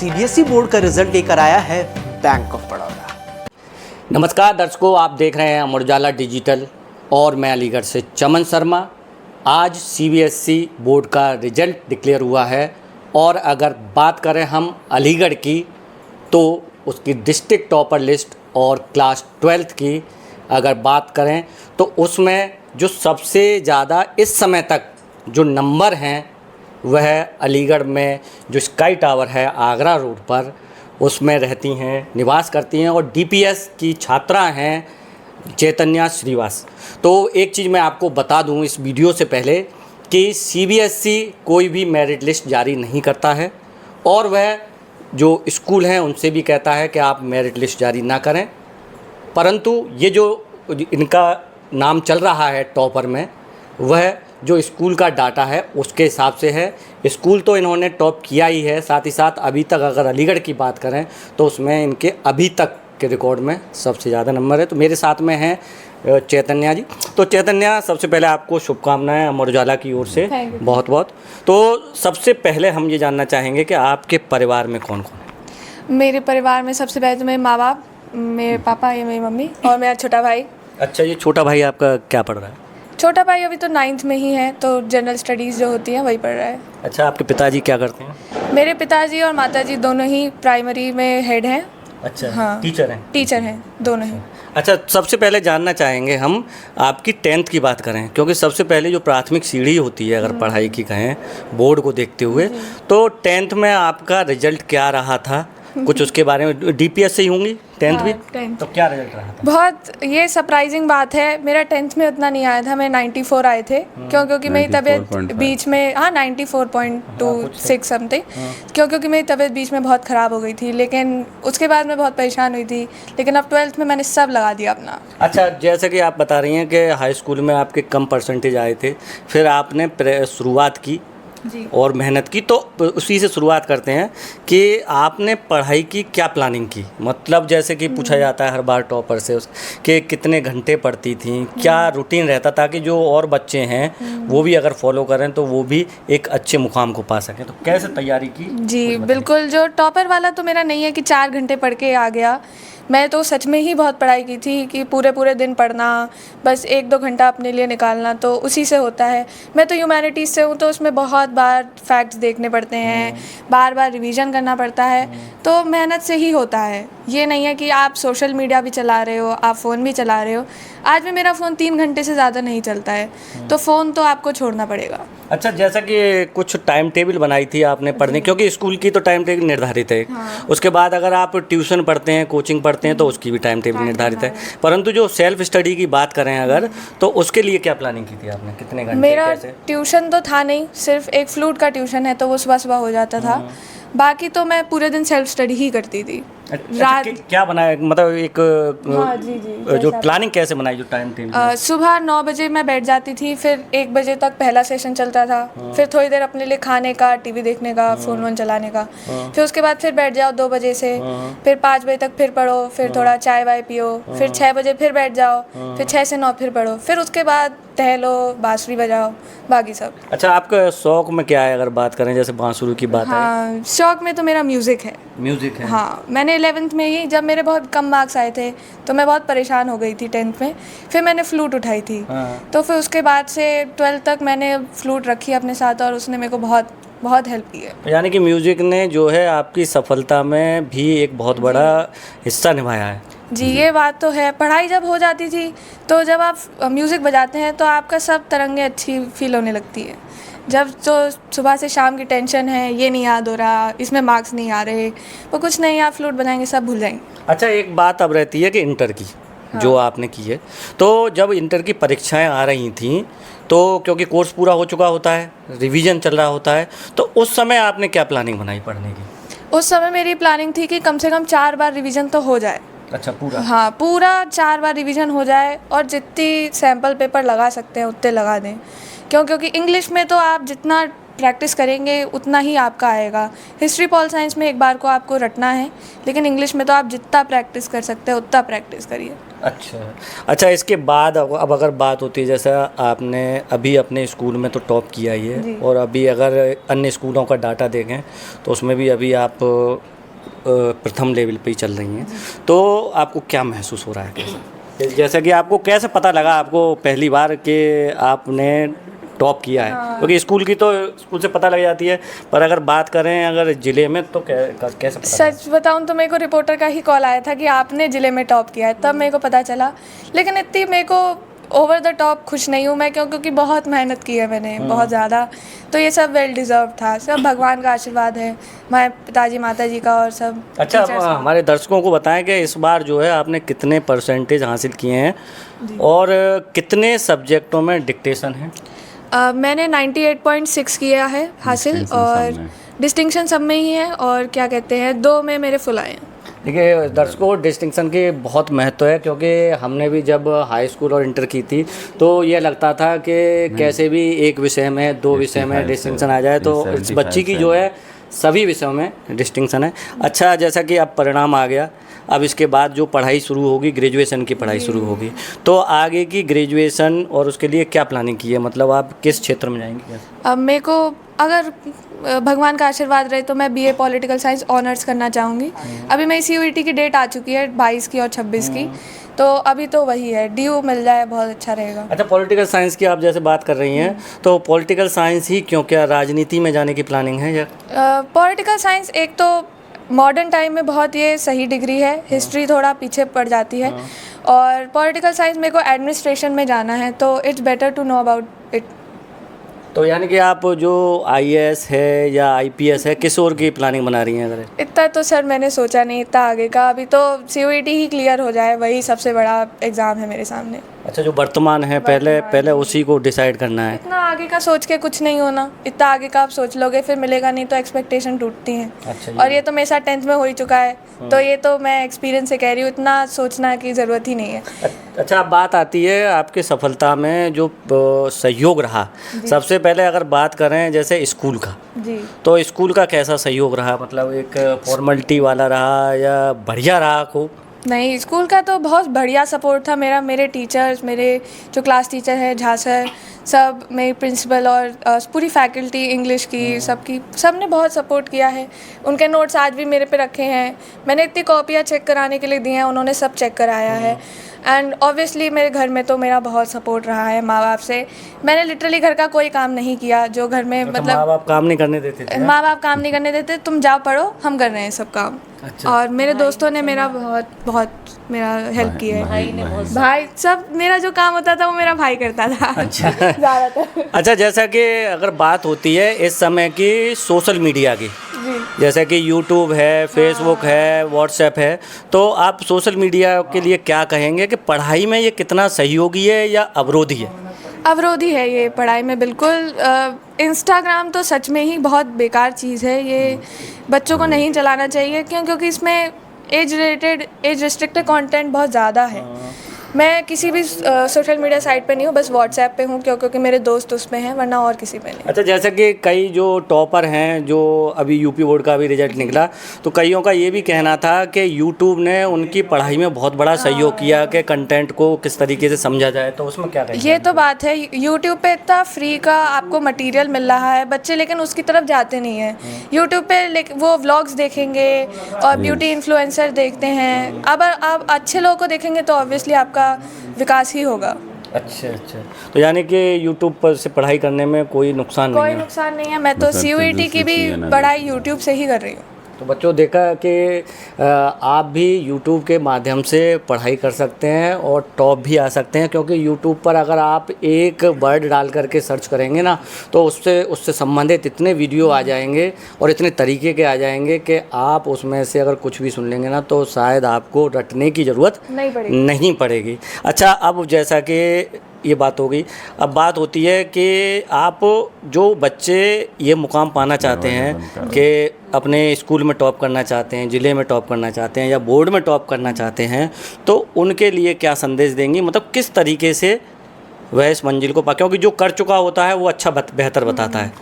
CBSE board का result लेकर आया है बैंक ऑफ बड़ौदा। नमस्कार दर्शकों, आप देख रहे हैं अमर उजाला डिजिटल और मैं अलीगढ़ से चमन शर्मा। आज सीबीएसई बोर्ड का रिजल्ट डिक्लेयर हुआ है और अगर बात करें हम अलीगढ़ की तो उसकी डिस्ट्रिक्ट टॉपर लिस्ट और क्लास 12th की अगर बात करें तो उसमें जो सबसे ज़्यादा इस समय तक जो नंबर हैं वह अलीगढ़ में जो स्काई टावर है आगरा रोड पर उसमें रहती हैं, निवास करती हैं और डीपीएस की छात्रा हैं चैतन्या श्रीवास। तो एक चीज़ मैं आपको बता दूं इस वीडियो से पहले कि सीबीएसई कोई भी मेरिट लिस्ट जारी नहीं करता है और वह जो स्कूल हैं उनसे भी कहता है कि आप मेरिट लिस्ट जारी ना करें, परंतु ये जो इनका नाम चल रहा है टॉपर में वह जो स्कूल का डाटा है उसके हिसाब से है। स्कूल तो इन्होंने टॉप किया ही है, साथ ही साथ अभी तक अगर अलीगढ़ की बात करें तो उसमें इनके अभी तक के रिकॉर्ड में सबसे ज़्यादा नंबर है। तो मेरे साथ में हैं चैतन्या जी। तो चैतन्या, सबसे पहले आपको शुभकामनाएं अमर उजाला की ओर से बहुत बहुत। तो सबसे पहले हम ये जानना चाहेंगे कि आपके परिवार में कौन कौन है? मेरे परिवार में सबसे पहले तो मेरे माँ बाप, मेरे पापा, ये मेरी मम्मी और मेरा छोटा भाई। अच्छा, ये छोटा भाई आपका क्या पढ़ रहा है? छोटा भाई अभी तो 9th में ही है, तो जनरल स्टडीज़ जो होती हैं वही पढ़ रहा है। अच्छा, आपके पिताजी क्या करते हैं? मेरे पिताजी और माताजी दोनों ही प्राइमरी में हेड हैं। अच्छा, हाँ, टीचर हैं? टीचर हैं दोनों ही। अच्छा, सबसे पहले जानना चाहेंगे हम आपकी 10th की बात करें, क्योंकि सबसे पहले जो प्राथमिक सीढ़ी होती है अगर पढ़ाई की कहें बोर्ड को देखते हुए, तो 10th में आपका रिजल्ट क्या रहा था? कुछ उसके बारे में। डीपीएस से ही होंगी 10th भी? 10th। तो क्या रिजल्ट रहा था? बहुत ये सरप्राइजिंग बात है, मेरा 10th में उतना नहीं आया था, मेरे 94 आए थे क्योंकि मेरी तबीयत बीच में 94.26 समथिंग, क्योंकि मेरी तबीयत बीच में बहुत ख़राब हो गई थी, लेकिन उसके बाद मैं बहुत परेशान हुई थी, लेकिन अब 12th में मैंने सब लगा दिया अपना। अच्छा, जैसे कि आप बता रही हैं कि हाई स्कूल में आपके कम परसेंटेज आए थे, फिर आपने शुरुआत की जी और मेहनत की, तो उसी से शुरुआत करते हैं कि आपने पढ़ाई की क्या प्लानिंग की। मतलब जैसे कि पूछा जाता है हर बार टॉपर से कि कितने घंटे पढ़ती थी, क्या रूटीन रहता ताकि जो और बच्चे हैं वो भी अगर फॉलो करें तो वो भी एक अच्छे मुकाम को पा सकें। तो कैसे तैयारी की? जी बिल्कुल, जो टॉपर वाला तो मेरा नहीं है कि 4 घंटे पढ़ के आ गया। मैं तो सच में ही बहुत पढ़ाई की थी कि पूरे दिन पढ़ना, बस 1-2 घंटा अपने लिए निकालना, तो उसी से होता है। मैं तो ह्यूमैनिटीज़ से हूँ, तो उसमें बहुत बार फैक्ट्स देखने पड़ते हैं, बार बार रिवीजन करना पड़ता है, तो मेहनत से ही होता है। ये नहीं है कि आप सोशल मीडिया भी चला रहे हो, आप फ़ोन भी चला रहे हो। आज भी मेरा फ़ोन 3 घंटे से ज़्यादा नहीं चलता है, तो फ़ोन तो आपको छोड़ना पड़ेगा। अच्छा, जैसा कि कुछ टाइम टेबल बनाई थी आपने पढ़ने, क्योंकि स्कूल की तो टाइम टेबल निर्धारित है। हाँ। उसके बाद अगर आप ट्यूशन पढ़ते हैं, कोचिंग पढ़ते हैं तो उसकी भी टाइम टेबल निर्धारित है, परंतु जो सेल्फ स्टडी की बात करें अगर, तो उसके लिए क्या प्लानिंग की थी आपने? कितने घंटे? मेरा ट्यूशन तो था नहीं, सिर्फ एक फ्लूट का ट्यूशन है, तो वो सुबह हो जाता था। बाकी तो मैं पूरे दिन सेल्फ स्टडी ही करती थी। रात क्या बनाया, मतलब एक हाँ, जी, जो प्लानिंग कैसे बनाई, जो टाइम टेबल? सुबह 9 बजे मैं बैठ जाती थी, फिर 1 बजे तक पहला सेशन चलता था, फिर थोड़ी देर अपने लिए खाने का, टीवी देखने का, फ़ोन वोन चलाने का, फिर उसके बाद फिर बैठ जाओ 2 बजे से, फिर 5 बजे तक फिर पढ़ो, फिर थोड़ा चाय वाय पियो, फिर 6 बजे फिर बैठ जाओ, फिर 6 से 9 फिर पढ़ो, फिर उसके बाद टहलो, बांसुरी बजाओ, बाकी सब। अच्छा, आपका शौक में क्या है अगर बात करें, जैसे बांसुरी की बात है? हाँ, शौक में तो मेरा म्यूज़िक है। म्यूज़िक है? हाँ, मैंने 11th में ही, जब मेरे बहुत कम मार्क्स आए थे तो मैं बहुत परेशान हो गई थी 10th में, फिर मैंने फ्लूट उठाई थी। तो फिर उसके बाद से 12th तक मैंने फ्लूट रखी अपने साथ और उसने मेरे को बहुत बहुत हेल्प की है। यानी कि म्यूज़िक ने जो है आपकी सफलता में भी एक बहुत बड़ा हिस्सा निभाया है। जी, ये बात तो है। पढ़ाई जब हो जाती थी तो जब आप म्यूज़िक बजाते हैं तो आपका सब तरंगे अच्छी फील होने लगती है। जब तो सुबह से शाम की टेंशन है, ये नहीं याद हो रहा, इसमें मार्क्स नहीं आ रहे, वो कुछ नहीं, आप फ्लूट बनाएंगे सब भूल जाएंगे। अच्छा, एक बात अब रहती है कि इंटर की जो आपने की है, तो जब इंटर की परीक्षाएं आ रही थीं तो क्योंकि कोर्स पूरा हो चुका होता है, रिवीजन चल रहा होता है, तो उस समय आपने क्या प्लानिंग बनाई पढ़ने की? उस समय मेरी प्लानिंग थी कि कम से कम 4 बार रिवीजन तो हो जाए। अच्छा, पूरा? हाँ, पूरा 4 बार रिवीजन हो जाए और जितनी सैम्पल पेपर लगा सकते हैं उतने लगा दें, क्योंकि इंग्लिश में तो आप जितना प्रैक्टिस करेंगे उतना ही आपका आएगा। हिस्ट्री पॉल साइंस में एक बार को आपको रटना है, लेकिन इंग्लिश में तो आप जितना प्रैक्टिस कर सकते हैं उतना प्रैक्टिस करिए। अच्छा, इसके बाद अब अगर बात होती है, जैसा आपने अभी अपने स्कूल में तो टॉप किया ही है, और अभी अगर अन्य स्कूलों का डाटा देखें तो उसमें भी अभी आप प्रथम लेवल पे ही चल रही हैं, तो आपको क्या महसूस हो रहा है, कैसा? जैसा कि आपको कैसे पता लगा आपको पहली बार कि आपने टॉप किया है? क्योंकि स्कूल से पता लग जाती है, पर अगर बात करें अगर ज़िले में तो कैसे पता? सच बताऊं तो मेरे को रिपोर्टर का ही कॉल आया था कि आपने ज़िले में टॉप किया है, तब मेरे को पता चला। लेकिन इतनी मेरे को ओवर द टॉप खुश नहीं हूँ मैं, क्योंकि बहुत मेहनत की है मैंने, बहुत ज़्यादा। तो ये सब वेल डिज़र्व था, सब भगवान का आशीर्वाद है, हमारे पिताजी माताजी का और सब। अच्छा, हमारे दर्शकों को बताएं कि इस बार जो है आपने कितने परसेंटेज हासिल किए हैं और कितने सब्जेक्टों में डिक्टेशन है? मैंने 98.6 किया है हासिल, और डिस्टिंक्शन सब में ही है, और क्या कहते हैं 2 में मेरे फुल आए हैं। देखिए दर्शकों, डिस्टिंक्शन की बहुत महत्व है, क्योंकि हमने भी जब हाई स्कूल और इंटर की थी तो ये लगता था कि कैसे भी एक विषय में 2 विषय में डिस्टिंक्शन आ जाए, तो इस बच्ची की जो है सभी विषयों में डिस्टिंक्शन है। अच्छा, जैसा कि अब परिणाम आ गया, अब इसके बाद जो पढ़ाई शुरू होगी, ग्रेजुएशन की पढ़ाई शुरू होगी, तो आगे की ग्रेजुएशन और उसके लिए क्या प्लानिंग की है? मतलब आप किस क्षेत्र में जाएंगे? अब मेरे को अगर भगवान का आशीर्वाद रहे तो मैं बीए पॉलिटिकल साइंस ऑनर्स करना चाहूँगी। अभी मेरी सीयूईटी की डेट आ चुकी है 22 की और 26 की, तो अभी तो वही है, डीयू मिल जाए बहुत अच्छा रहेगा। अच्छा, पॉलिटिकल साइंस की आप जैसे बात कर रही हैं, तो पॉलिटिकल साइंस ही क्यों, क्या राजनीति में जाने की प्लानिंग है या? पॉलिटिकल साइंस एक तो मॉडर्न टाइम में बहुत ये सही डिग्री है, हिस्ट्री थोड़ा पीछे पड़ जाती है, और पॉलिटिकल साइंस मेरे को एडमिनिस्ट्रेशन में जाना है, तो it's better to know about it. तो यानी कि आप जो आईएएस है या आईपीएस है, किस और की प्लानिंग बना रही हैं? अगर इतना तो सर मैंने सोचा नहीं इतना आगे का, अभी तो सीयूईटी ही क्लियर हो जाए, वही सबसे बड़ा एग्ज़ाम है मेरे सामने। अच्छा, जो वर्तमान है पहले उसी को डिसाइड करना है। इतना आगे का सोच के कुछ नहीं होना, इतना आगे का आप सोच लोगे फिर मिलेगा नहीं, तो एक्सपेक्टेशन टूटती हैं। अच्छा, और ये तो मेरे साथ 10th में हो ही चुका है, तो ये तो मैं एक्सपीरियंस से कह रही हूँ, इतना सोचना की ज़रूरत ही नहीं है। अच्छा, अब बात आती है आपके सफलता में जो सहयोग रहा। सबसे पहले अगर बात करें जैसे स्कूल का, जी, तो स्कूल का कैसा सहयोग रहा? मतलब एक फॉर्मेलिटी वाला रहा या बढ़िया रहा खूब? नहीं, स्कूल का तो बहुत बढ़िया सपोर्ट था मेरा, मेरे टीचर्स, मेरे जो क्लास टीचर है झा सर, सब मेरी प्रिंसिपल और पूरी फैकल्टी इंग्लिश की सब ने बहुत सपोर्ट किया है। उनके नोट्स आज भी मेरे पे रखे हैं, मैंने इतनी कॉपियाँ चेक कराने के लिए दी हैं, उन्होंने सब चेक कराया है। एंड ऑब्वियसली मेरे घर में तो मेरा बहुत सपोर्ट रहा है माँ बाप से। मैंने लिटरली घर का कोई काम नहीं किया जो घर में, मतलब माँ बाप काम नहीं करने देते थे? माँ बाप काम नहीं करने देते, तुम जाओ पढ़ो, हम कर रहे हैं सब काम। अच्छा। और मेरे दोस्तों ने मेरा बहुत मेरा हेल्प की है, भाई सब, मेरा जो काम होता था वो मेरा भाई करता था। अच्छा ज़्यादातर। अच्छा, जैसा कि अगर बात होती है इस समय की सोशल मीडिया की, जैसा कि यूट्यूब है, फेसबुक है, व्हाट्सएप है, तो आप सोशल मीडिया के लिए क्या कहेंगे कि पढ़ाई में ये कितना सहयोगी है या अवरोधी है? अवरोधी है ये पढ़ाई में, बिल्कुल। इंस्टाग्राम तो सच में ही बहुत बेकार चीज़ है, ये बच्चों को नहीं चलाना चाहिए, क्योंकि इसमें एज रिस्ट्रिक्टेड कंटेंट बहुत ज़्यादा है। मैं किसी भी सोशल मीडिया साइट पे नहीं हूँ, बस व्हाट्सएप पे हूँ, क्योंकि मेरे दोस्त उसमें हैं, वरना और किसी पे नहीं। अच्छा, जैसे कि कई जो टॉपर हैं, जो अभी यूपी बोर्ड का भी रिजल्ट निकला, तो कईयों का ये भी कहना था कि यूट्यूब ने उनकी पढ़ाई में बहुत बड़ा सहयोग किया कि कंटेंट को किस तरीके से समझा जाए, तो उसमें क्या कहेंगे? ये तो बात है, यूट्यूब पे इतना फ्री का आपको मटेरियल मिल रहा है, बच्चे लेकिन उसकी तरफ जाते नहीं हैं। यूट्यूब पे वो व्लॉग्स देखेंगे और ब्यूटी इन्फ्लुएंसर देखते हैं। अब आप अच्छे लोगों को देखेंगे तो ऑब्वियसली आपका विकास ही होगा। अच्छा, तो यानी कि यूट्यूब पर से पढ़ाई करने में कोई नुकसान नहीं है? कोई नुकसान नहीं है, मैं तो सीयूईटी की भी पढ़ाई यूट्यूब से ही कर रही हूँ। तो बच्चों, देखा कि आप भी यूट्यूब के माध्यम से पढ़ाई कर सकते हैं और टॉप भी आ सकते हैं, क्योंकि यूट्यूब पर अगर आप एक वर्ड डाल करके सर्च करेंगे ना, तो उससे संबंधित इतने वीडियो आ जाएंगे और इतने तरीके के आ जाएंगे कि आप उसमें से अगर कुछ भी सुन लेंगे ना, तो शायद आपको रटने की ज़रूरत नहीं पड़ेगी। अच्छा, अब जैसा कि ये बात हो गई, अब बात होती है कि आप जो बच्चे ये मुकाम पाना चाहते हैं कि अपने स्कूल में टॉप करना चाहते हैं, ज़िले में टॉप करना चाहते हैं या बोर्ड में टॉप करना चाहते हैं, तो उनके लिए क्या संदेश देंगी? मतलब किस तरीके से वह इस मंजिल को क्योंकि जो कर चुका होता है वो अच्छा बेहतर बताता है।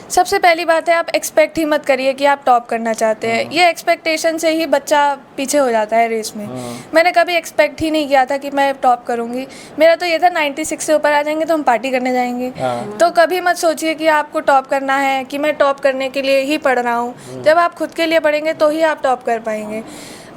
सबसे पहली बात है, आप एक्सपेक्ट ही मत करिए कि आप टॉप करना चाहते हैं। ये एक्सपेक्टेशन से ही बच्चा पीछे हो जाता है रेस में। मैंने कभी एक्सपेक्ट ही नहीं किया था कि मैं टॉप करूँगी। मेरा तो ये था 96 से ऊपर आ जाएंगे तो हम पार्टी करने जाएंगे। तो कभी मत सोचिए कि आपको टॉप करना है, कि मैं टॉप करने के लिए ही पढ़ रहा हूँ। जब आप खुद के लिए पढ़ेंगे तो ही आप टॉप कर पाएंगे।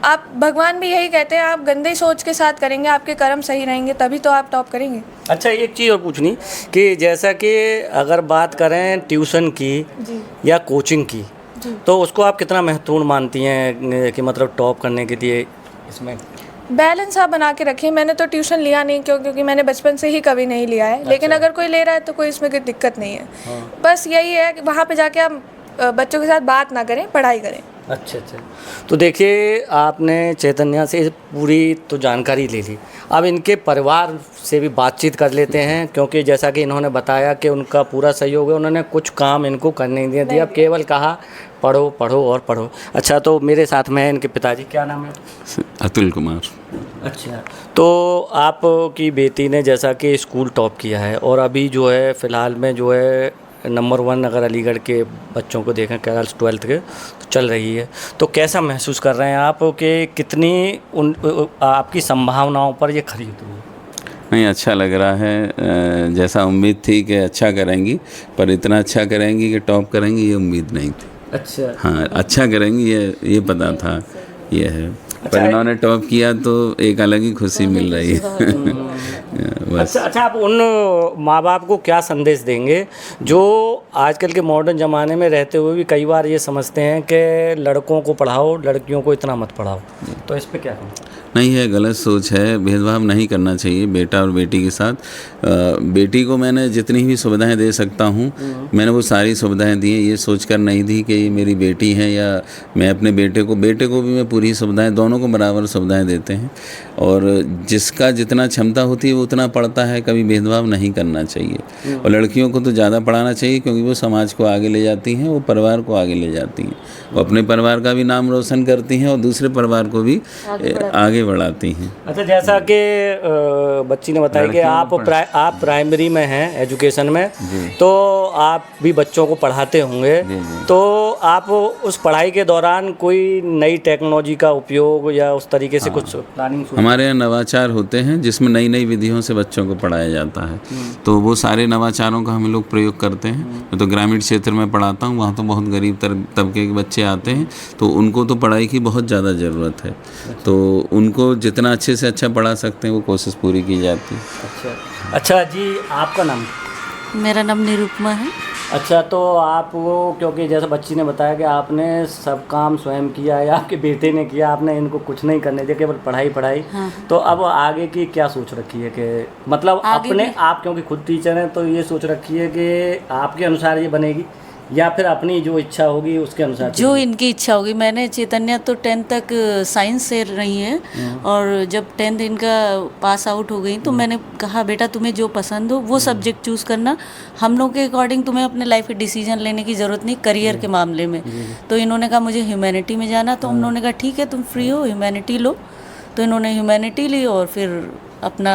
आप, भगवान भी यही कहते हैं, आप गंदे सोच के साथ करेंगे, आपके कर्म सही रहेंगे तभी तो आप टॉप करेंगे। अच्छा, एक चीज़ और पूछनी कि जैसा कि अगर बात करें ट्यूशन की या कोचिंग की, तो उसको आप कितना महत्वपूर्ण मानती हैं कि मतलब टॉप करने के लिए इसमें? बैलेंस आप बना के रखिए। मैंने तो ट्यूशन लिया नहीं क्योंकि मैंने बचपन से ही कभी नहीं लिया है। लेकिन अगर कोई ले रहा है तो कोई इसमें कोई दिक्कत नहीं है। बस यही है कि वहाँ पे जाके आप बच्चों के साथ बात ना करें, पढ़ाई करें। अच्छा। तो देखिए, आपने चैतन्या से पूरी तो जानकारी ले ली। अब इनके परिवार से भी बातचीत कर लेते हैं, क्योंकि जैसा कि इन्होंने बताया कि उनका पूरा सहयोग है। उन्होंने कुछ काम इनको करने नहीं दिया, केवल कहा पढ़ो पढ़ो और पढ़ो। अच्छा, तो मेरे साथ में इनके पिताजी, क्या नाम है? अतुल कुमार। अच्छा, तो आपकी बेटी ने जैसा कि स्कूल टॉप किया है और अभी जो है फ़िलहाल में जो है नंबर 1 अगर अलीगढ़ के बच्चों को देखें क्लास 12th के तो चल रही है, तो कैसा महसूस कर रहे हैं आप कि कितनी आपकी संभावनाओं पर ये खरी उतरी है? नहीं, अच्छा लग रहा है। जैसा उम्मीद थी कि अच्छा करेंगी, पर इतना अच्छा करेंगी कि टॉप करेंगी ये उम्मीद नहीं थी। अच्छा। हाँ, अच्छा करेंगी ये पता था, ये है। पर इन्होंने टॉप किया तो एक अलग ही खुशी मिल रही है। अच्छा, आप उन माँ बाप को क्या संदेश देंगे जो आजकल के मॉडर्न ज़माने में रहते हुए भी कई बार ये समझते हैं कि लड़कों को पढ़ाओ, लड़कियों को इतना मत पढ़ाओ, तो इस पे क्या कहें? नहीं, है गलत सोच है। भेदभाव नहीं करना चाहिए बेटा और बेटी के साथ। बेटी को मैंने जितनी भी सुविधाएं दे सकता हूं, मैंने वो सारी सुविधाएं दी हैं। ये सोचकर नहीं दी कि ये मेरी बेटी है या मैं अपने बेटे को भी मैं पूरी सुविधाएं, दोनों को बराबर सुविधाएं देते हैं। और जिसका जितना क्षमता होती है वो उतना पढ़ता है। कभी भेदभाव नहीं करना चाहिए। और लड़कियों को तो ज़्यादा पढ़ाना चाहिए, क्योंकि वो समाज को आगे ले जाती हैं, वो परिवार को आगे ले जाती हैं, वो अपने परिवार का भी नाम रोशन करती हैं और दूसरे परिवार को भी आगे बढ़ाती हैं। अच्छा, जैसा कि बच्ची ने बताया कि आप प्राइमरी में हैं, एजुकेशन में, तो आप भी बच्चों को पढ़ाते होंगे। तो आप उस पढ़ाई के दौरान कोई नई टेक्नोलॉजी का उपयोग या उस तरीके से कुछ प्लानिंग? हमारे यहाँ नवाचार होते हैं जिसमें नई नई विधियों से बच्चों को पढ़ाया जाता है। तो वो सारे नवाचारों का हम लोग प्रयोग करते हैं। मैं तो ग्रामीण क्षेत्र में पढ़ाता हूँ, वहाँ तो बहुत गरीब तबके के बच्चे आते हैं, तो उनको तो पढ़ाई की बहुत ज़्यादा ज़रूरत है। तो उनको जितना अच्छे से अच्छा पढ़ा सकते हैं वो कोशिश पूरी की जाती है। अच्छा जी, आपका नाम? मेरा नाम निरुपमा है। अच्छा, तो आप वो, क्योंकि जैसा बच्ची ने बताया कि आपने सब काम स्वयं किया या आपके बेटे ने किया, आपने इनको कुछ नहीं करने दिया, केवल पढ़ाई। हाँ। तो अब आगे की क्या सोच रखी है कि मतलब अपने आप, क्योंकि खुद टीचर हैं, तो ये सोच रखी है कि आपके अनुसार ये बनेगी या फिर अपनी जो इच्छा होगी उसके अनुसार? जो इनकी इच्छा होगी। मैंने चैतन्या तो 10th तक साइंस से रही है, और जब 10th इनका पास आउट हो गई तो मैंने कहा बेटा तुम्हें जो पसंद हो वो सब्जेक्ट चूज़ करना, हम लोग के अकॉर्डिंग तुम्हें अपने लाइफ में डिसीजन लेने की ज़रूरत नहीं करियर के मामले में। तो इन्होंने कहा मुझे ह्यूमैनिटी में जाना, तो उन्होंने कहा ठीक है तुम फ्री हो, ह्यूमैनिटी लो। तो इन्होंने ह्यूमैनिटी ली और फिर अपना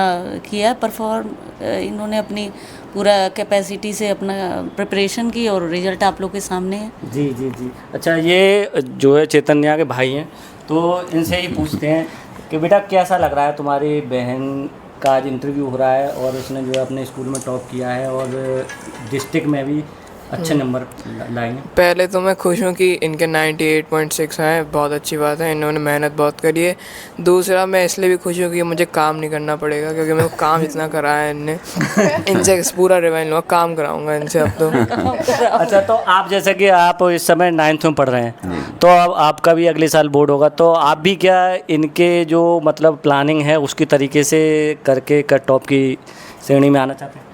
किया परफॉर्म। इन्होंने अपनी पूरा कैपेसिटी से अपना प्रिपरेशन की और रिजल्ट आप लोग के सामने है। जी। अच्छा, ये जो है चैतन्या के भाई हैं, तो इनसे ही पूछते हैं कि बेटा कैसा लग रहा है, तुम्हारी बहन का आज इंटरव्यू हो रहा है और उसने जो है अपने स्कूल में टॉप किया है और डिस्ट्रिक्ट में भी अच्छे नंबर लाएंगे? पहले तो मैं खुश हूँ कि इनके 98.6 हैं, बहुत अच्छी बात है, इन्होंने मेहनत बहुत करी है। दूसरा मैं इसलिए भी खुश हूँ कि मुझे काम नहीं करना पड़ेगा, क्योंकि मैं काम इतना कराया है इनने। इनसे पूरा रिवाइंड लूँगा, काम कराऊँगा इनसे अब तो। अच्छा, तो आप जैसे कि आप इस समय 9th में पढ़ रहे हैं, तो अब आपका भी अगले साल बोर्ड होगा, तो आप भी क्या इनके जो मतलब प्लानिंग है उसकी तरीके से करके टॉप की श्रेणी में आना चाहते हैं?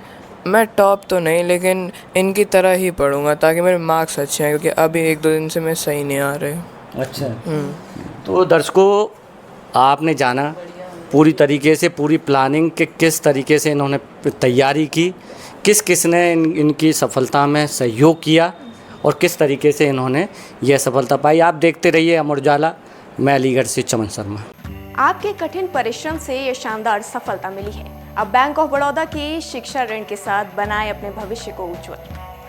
मैं टॉप तो नहीं, लेकिन इनकी तरह ही पढ़ूंगा ताकि मेरे मार्क्स अच्छे हैं, क्योंकि अभी 1-2 दिन से मैं सही नहीं आ रहे। अच्छा। तो दर्शकों, आपने जाना पूरी तरीके से पूरी प्लानिंग के किस तरीके से इन्होंने तैयारी की, किस ने इनकी सफलता में सहयोग किया और किस तरीके से इन्होंने यह सफलता पाई। आप देखते रहिए अमर उजाला। मैं अलीगढ़ से चमन शर्मा। आपके कठिन परिश्रम से ये शानदार सफलता मिली है। अब बैंक ऑफ बड़ौदा की शिक्षा ऋण के साथ बनाए अपने भविष्य को उज्जवल।